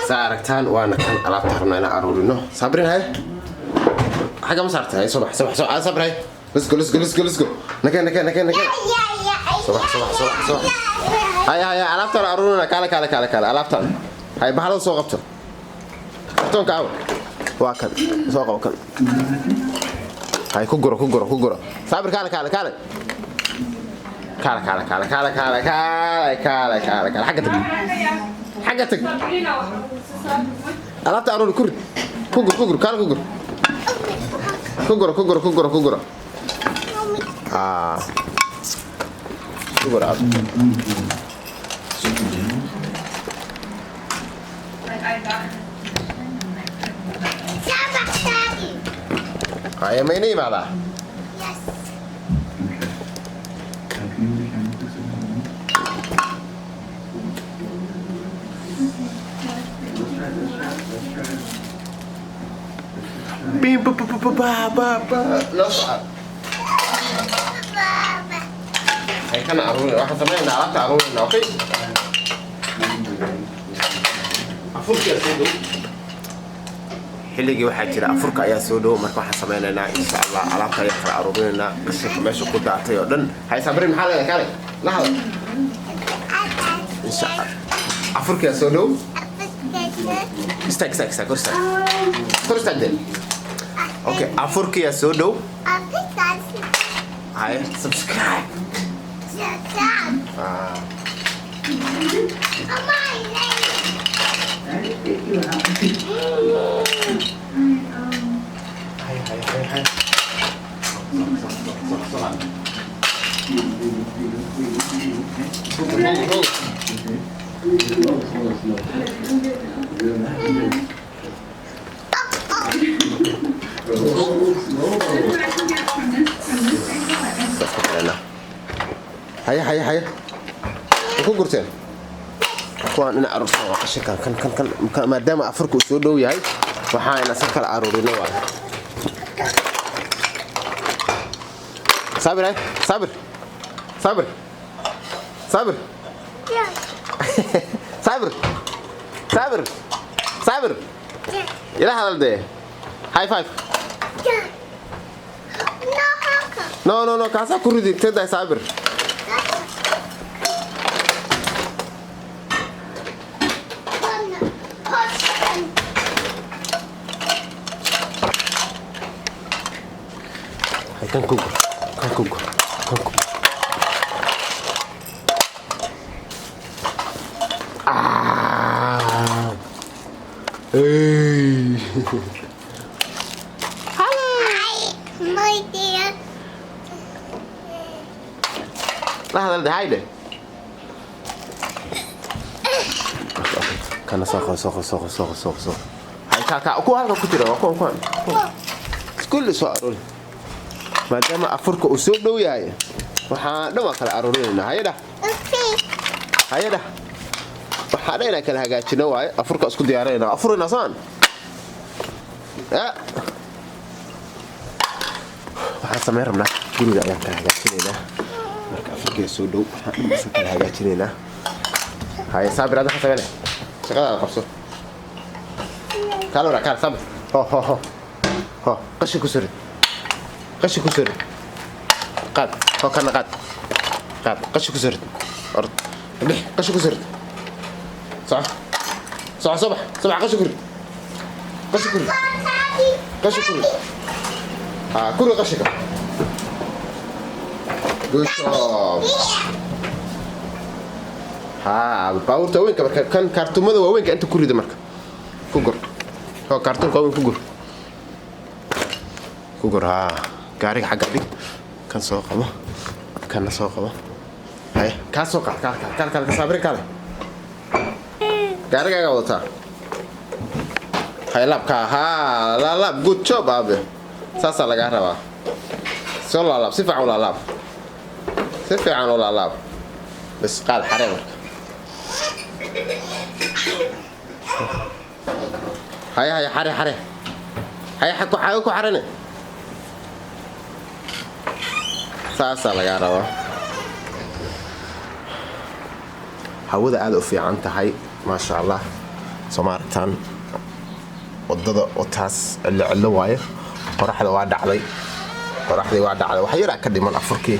ساركتان وانا كان على ترنا انا ارورينو صابرين هاي حاجه ما صارت هاي صباح صبر هاي let's go نكا صباح هاي على ترى ارورينا كالا على ترى هاي بحال سو قبته قبتون كاو واكل سو قبكن هاي كغرو صابر كالا حقتك ألعبت أرون كوري كوغر كوغر كوغر كوغر هاي ميني بعدها بيم با لا صعب هاي كان أروني واحد زمان عرفت أروني أوكي أفرك يا سودو حلقي واحد جرا أفرك يا سودو ما كان حسمينا إن شاء الله عرفت يقرأ أرونينا قصة ماشي كل دعتي ودن هاي صبرين حالة كاري لحظة إن شاء الله أفرك يا سودو استك كرست عدل اوكي افرك يا سودو هاي سبسكرايب هاي هيا ku gurteen kuwaan ina arurso qashinkan kan maadaama afurku soo dhow yahay waxa ina si kala arurino waa sabir ila hadalde high five no kaasa ku ridi tada sabir kan kugur hey hello my dear هذا هايده كان سوق هاي كاكا اكو هذا كتير اكو كل سؤال ما دام افرك اسو دو yahay waxa dhawa kala aruurinayna hayada waxa dheena kala hagaajino waay afurka isku diyaarayna afurina saan waxa sameeyrna guriga ayaan kala hagaajinayna marka afurka soo dhow waxa kala hagaajinayna hay sabir hada xasabeena shaqada qabso kala rakaa sabir ho qashi ku sir قاد هو كان قاد قش كسرت أرض ليه قش كسرت صح صباح قش كسرت كل قشك دوشوب الباور توين كان كرتون ماذا وين أنت كل ده مركب كوجر هو كرتون كوين كوجر gaariga xagga dhig kan soo qabo kan soo qabo hay ka soo qaad ka sabri kale gaariga wata hay labka la good job abe saasa laga rabaa soo la lab si fiican la lab bas qaad xareen hay xare hay xaku xareen saasa laga rabaa hawada aad u fiican tahay ma sha Allah سمارتان wadada oo taas cilo waayo qoraxda waa dhacday waxay yara ka dhiman afurkii